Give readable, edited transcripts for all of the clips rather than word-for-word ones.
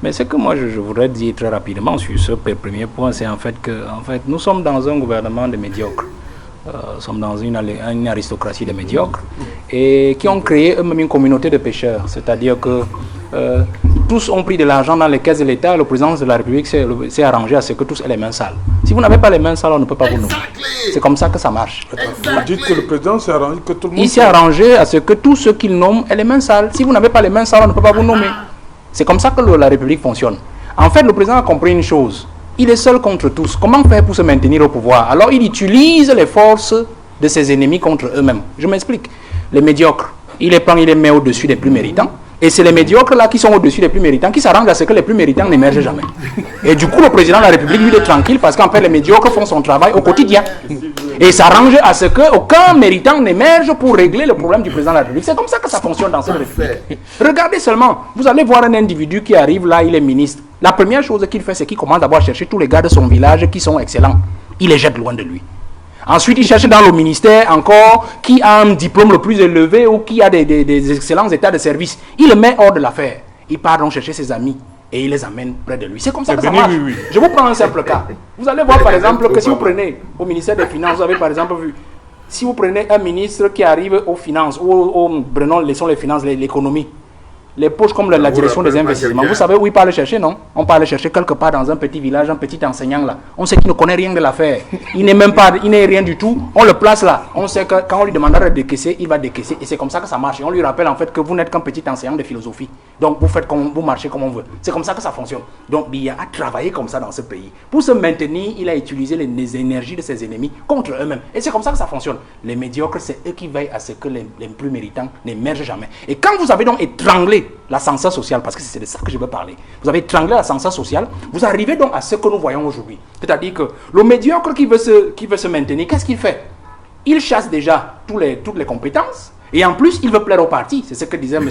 Mais ce que moi je voudrais dire très rapidement sur ce premier point, c'est en fait que nous sommes dans un gouvernement de médiocres. Nous sommes dans une aristocratie de médiocres et qui ont créé eux-mêmes une communauté de pêcheurs. C'est-à-dire que tous ont pris de l'argent dans les caisses de l'État. Le président de la République s'est arrangé à ce que tous aient les mains sales. Si vous n'avez pas les mains sales, on ne peut pas vous nommer. C'est comme ça que ça marche. Vous dites que le président s'est arrangé, que tout le monde... Il s'est arrangé à ce que tous ceux qu'il nomme aient les mains sales. Si vous n'avez pas les mains sales, on ne peut pas vous nommer. C'est comme ça que la République fonctionne. En fait, le président a compris une chose. Il est seul contre tous. Comment faire pour se maintenir au pouvoir? Alors, il utilise les forces de ses ennemis contre eux-mêmes. Je m'explique. Les médiocres, il les prend, il les met au-dessus des plus méritants. Et c'est les médiocres là qui sont au-dessus des plus méritants qui s'arrangent à ce que les plus méritants n'émergent jamais. Et du coup, le président de la République, lui, il est tranquille parce qu'en fait, les médiocres font son travail au quotidien. Et il s'arrange à ce qu'aucun méritant n'émerge pour régler le problème du président de la République. C'est comme ça que ça fonctionne dans cette République. Regardez seulement, vous allez voir un individu qui arrive là, il est ministre. La première chose qu'il fait, c'est qu'il commence d'abord à chercher tous les gars de son village qui sont excellents. Il les jette loin de lui. Ensuite, il cherche dans le ministère encore qui a un diplôme le plus élevé ou qui a des excellents états de service. Il le met hors de l'affaire. Il part donc chercher ses amis et il les amène près de lui. C'est comme ça que ça marche. Oui. Je vous prends un simple cas. Vous allez voir par exemple que si vous prenez au ministère des Finances, vous avez par exemple vu, si vous prenez un ministre qui arrive aux finances, ou laissons les finances, l'économie, les poches comme la direction des investissements. Vous savez où il part le chercher, non? On part le chercher quelque part dans un petit village, un petit enseignant là. On sait qu'il ne connaît rien de l'affaire. Il n'est même pas, il n'est rien du tout. On le place là. On sait que quand on lui demandera de décaisser, il va décaisser. Et c'est comme ça que ça marche. Et on lui rappelle en fait que vous n'êtes qu'un petit enseignant de philosophie. Donc vous marchez comme on veut. C'est comme ça que ça fonctionne. Donc il y a à travailler comme ça dans ce pays. Pour se maintenir, il a utilisé les énergies de ses ennemis contre eux-mêmes. Et c'est comme ça que ça fonctionne. Les médiocres, c'est eux qui veillent à ce que les plus méritants n'émergent jamais. Et quand vous avez donc étranglé l'ascenseur social, parce que c'est de ça que je veux parler, vous avez étranglé l'ascenseur social, vous arrivez donc à ce que nous voyons aujourd'hui. C'est-à-dire que le médiocre qui veut se maintenir, qu'est-ce qu'il fait? Il chasse déjà toutes les compétences, et en plus, il veut plaire au parti. C'est ce que disait M.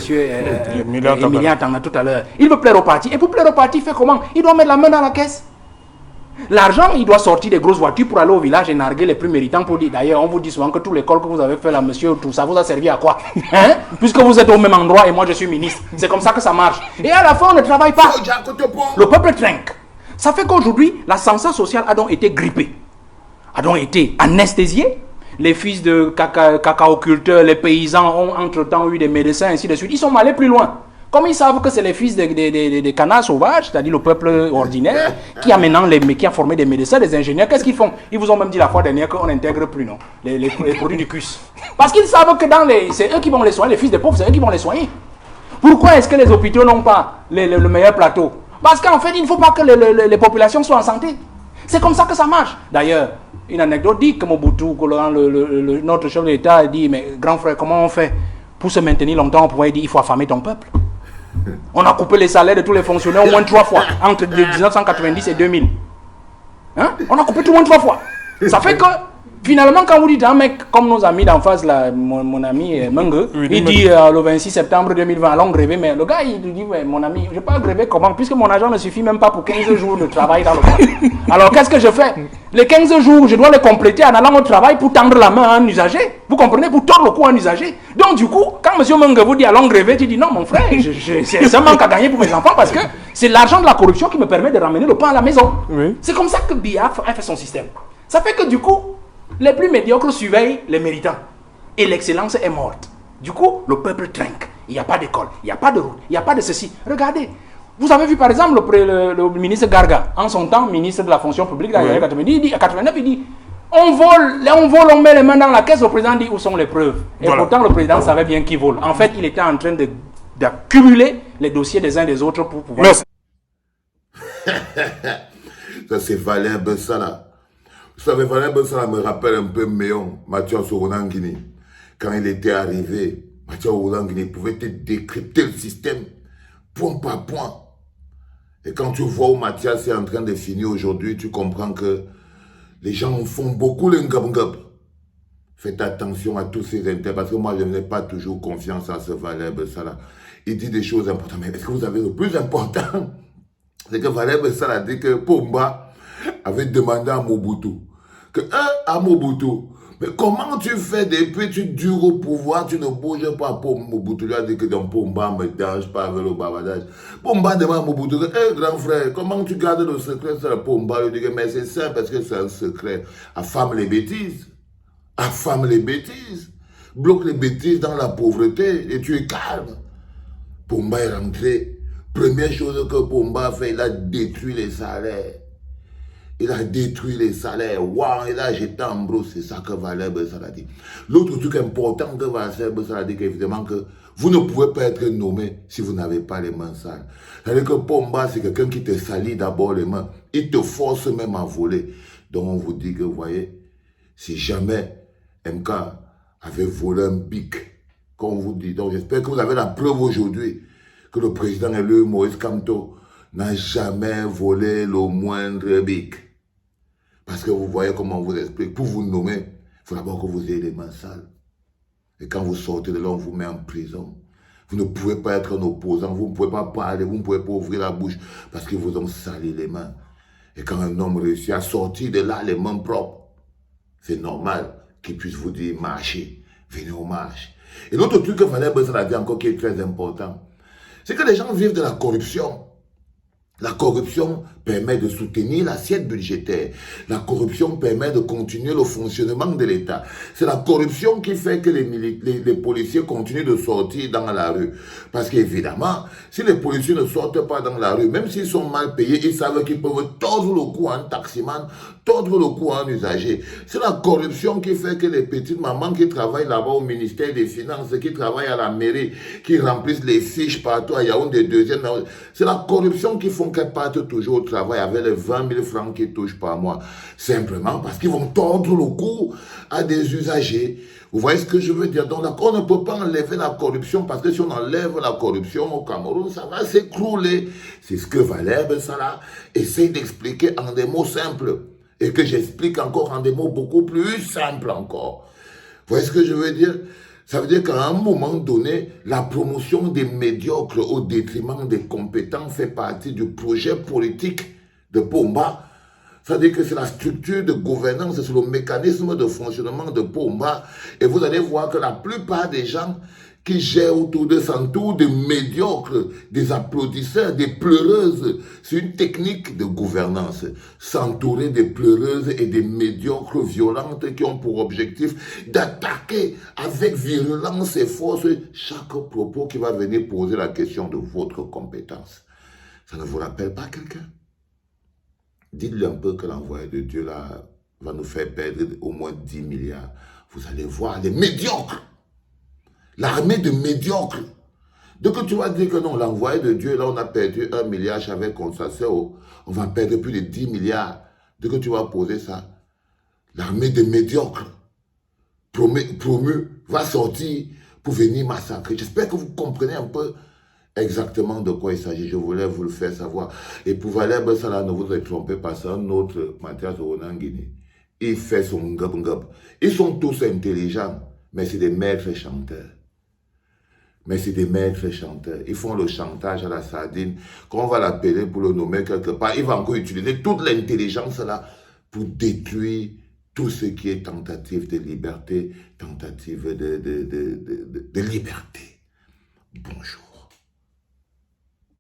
Emilien Tangna tout à l'heure. Il veut plaire au parti. Et pour plaire au parti, il fait comment? Il doit mettre la main dans la caisse. L'argent, il doit sortir des grosses voitures pour aller au village et narguer les plus méritants pour dire. D'ailleurs, on vous dit souvent que toute l'école que vous avez fait là, monsieur, tout ça vous a servi à quoi? Hein? Puisque vous êtes au même endroit et moi je suis ministre. C'est comme ça que ça marche. Et à la fin, on ne travaille pas. Le peuple trinque. Ça fait qu'aujourd'hui, l'ascenseur social a donc été grippé, a donc été anesthésié. Les fils de cacaoculteurs, les paysans ont entre-temps eu des médecins, ainsi de suite. Ils sont allés plus loin. Comme ils savent que c'est les fils des canards sauvages, c'est-à-dire le peuple ordinaire, qui a maintenant qui a formé des médecins, des ingénieurs, qu'est-ce qu'ils font? Ils vous ont même dit la fois dernière qu'on n'intègre plus, non, les produits du CUS. Parce qu'ils savent que c'est eux qui vont les soigner, les fils des pauvres, c'est eux qui vont les soigner. Pourquoi est-ce que les hôpitaux n'ont pas le meilleur plateau? Parce qu'en fait, il ne faut pas que les populations soient en santé. C'est comme ça que ça marche. D'ailleurs, une anecdote dit que Mobutu, notre chef de l'État, dit, mais grand frère, comment on fait pour se maintenir longtemps? On pourrait dire, il faut affamer ton peuple. On a coupé les salaires de tous les fonctionnaires au moins 3 fois, entre 1990 et 2000. Hein? On a coupé tout au moins 3 fois. Ça fait que, finalement, quand vous dites un mec comme nos amis d'en face, là, mon ami Menge, il dit le 26 septembre 2020, allons gréver, mais le gars, il dit, ouais, mon ami, je ne vais pas gréver comment? Puisque mon argent ne suffit même pas pour 15 jours de travail dans le monde. Alors, qu'est-ce que je fais? Les 15 jours, je dois les compléter en allant au travail pour tendre la main à un usager. Vous comprenez? Pour tordre le cou à un usager. Donc, du coup, quand M. Menge vous dit allons gréver, tu dis non, mon frère, c'est un manque à gagner pour mes enfants parce que c'est l'argent de la corruption qui me permet de ramener le pain à la maison. Oui. C'est comme ça que Biya a fait son système. Ça fait que du coup, les plus médiocres surveillent les méritants. Et l'excellence est morte. Du coup, le peuple trinque. Il n'y a pas d'école, il n'y a pas de route, il n'y a pas de ceci. Regardez. Vous avez vu par exemple le ministre Garga, en son temps ministre de la fonction publique, dans les années 90, il dit, à 89, il dit on vole, on met les mains dans la caisse, le président dit où sont les preuves. Et voilà. Pourtant le président savait bien qui vole. En fait, il était en train d'accumuler les dossiers des uns des autres pour pouvoir... Merci. Ça c'est Valère Bessala. Vous savez, Valère Bessala me rappelle un peu Méon, Mathias Ourangini. Quand il était arrivé, Mathias Ourangini pouvait te décrypter le système point par point. Et quand tu vois où Mathias est en train de finir aujourd'hui, tu comprends que les gens en font beaucoup le ngab-ngab. Faites attention à tous ces intérêts, parce que moi, je n'ai pas toujours confiance à ce Valère Bessala. Il dit des choses importantes, mais est-ce que vous avez le plus important? C'est que Valère Bessala a dit que Pomba avait demandé à Mobutu que à Mobutu, Mais comment tu fais depuis tu dures au pouvoir, tu ne bouges pas pour Mobutu, lui a dit que dans Pomba me dérange pas avec le bavardage. Pomba demande à Mobutu, hé grand frère, comment tu gardes le secret sur le Pomba? Il dit que mais c'est ça parce que c'est un secret. Affame les bêtises. Affame les bêtises. Bloque les bêtises dans la pauvreté et tu es calme. Pomba est rentré. Première chose que Pomba a fait, il a détruit les salaires. Il a détruit les salaires. Waouh, il a jeté en brousse. C'est ça que Valère Bessala dit. L'autre truc important que Valère Bessala dit, évidemment, que vous ne pouvez pas être nommé si vous n'avez pas les mains sales. C'est-à-dire que Pomba, c'est quelqu'un qui te salit d'abord les mains. Il te force même à voler. Donc on vous dit que, vous voyez, si jamais MK avait volé un bic, comme on vous dit, donc j'espère que vous avez la preuve aujourd'hui que le président élu Moïse Kamto n'a jamais volé le moindre bic. Parce que vous voyez comment on vous explique. Pour vous nommer, il faut d'abord que vous ayez les mains sales. Et quand vous sortez de là, on vous met en prison. Vous ne pouvez pas être un opposant, vous ne pouvez pas parler, vous ne pouvez pas ouvrir la bouche parce qu'ils vous ont sali les mains. Et quand un homme réussit à sortir de là les mains propres, c'est normal qu'il puisse vous dire marchez, venez au marche. Et l'autre truc que Valère Bessala a dit encore qui est très important, c'est que les gens vivent de la corruption. La corruption permet de soutenir l'assiette budgétaire. La corruption permet de continuer le fonctionnement de l'État. C'est la corruption qui fait que les policiers continuent de sortir dans la rue. Parce qu'évidemment, si les policiers ne sortent pas dans la rue, même s'ils sont mal payés, ils savent qu'ils peuvent tordre le cou à un taximan, tordre le cou à un usager. C'est la corruption qui fait que les petites mamans qui travaillent là-bas au ministère des Finances, qui travaillent à la mairie, qui remplissent les fiches partout à Yaoundé deuxième, c'est la corruption qui font qu'elles partent toujours au travail avec les 20 000 francs qu'ils touchent par mois. Simplement parce qu'ils vont tordre le cou à des usagers. Vous voyez ce que je veux dire? Donc, on ne peut pas enlever la corruption parce que si on enlève la corruption au Cameroun, ça va s'écrouler. C'est ce que Valère Bessala essaie d'expliquer en des mots simples et que j'explique encore en des mots beaucoup plus simples encore. Vous voyez ce que je veux dire? Ça veut dire qu'à un moment donné, la promotion des médiocres au détriment des compétents fait partie du projet politique de Pomba. Ça veut dire que c'est la structure de gouvernance, c'est le mécanisme de fonctionnement de Pomba. Et vous allez voir que la plupart des gens qui gèrent autour de s'entourent des médiocres, des applaudisseurs, des pleureuses. C'est une technique de gouvernance. S'entourer des pleureuses et des médiocres violentes qui ont pour objectif d'attaquer avec virulence et force chaque propos qui va venir poser la question de votre compétence. Ça ne vous rappelle pas quelqu'un? Dites-lui un peu que l'envoyé de Dieu là va nous faire perdre au moins 10 milliards. Vous allez voir les médiocres. L'armée de médiocres. Donc tu vas dire que non, l'envoyé de Dieu, là on a perdu 1 milliard, j'avais constaté, on va perdre plus de 10 milliards. Donc tu vas poser ça. L'armée de médiocres, promu, va sortir pour venir massacrer. J'espère que vous comprenez un peu exactement de quoi il s'agit. Je voulais vous le faire savoir. Et pour Valère Bessala, ne vous trompez pas, c'est un autre Mathias Onanguini. Il fait son ngab-ngab. Ils sont tous intelligents, mais c'est des maîtres chanteurs. Ils font le chantage à la sardine. Quand on va l'appeler pour le nommer quelque part, il va encore utiliser toute l'intelligence là pour détruire tout ce qui est tentative de liberté, tentative de liberté. Bonjour.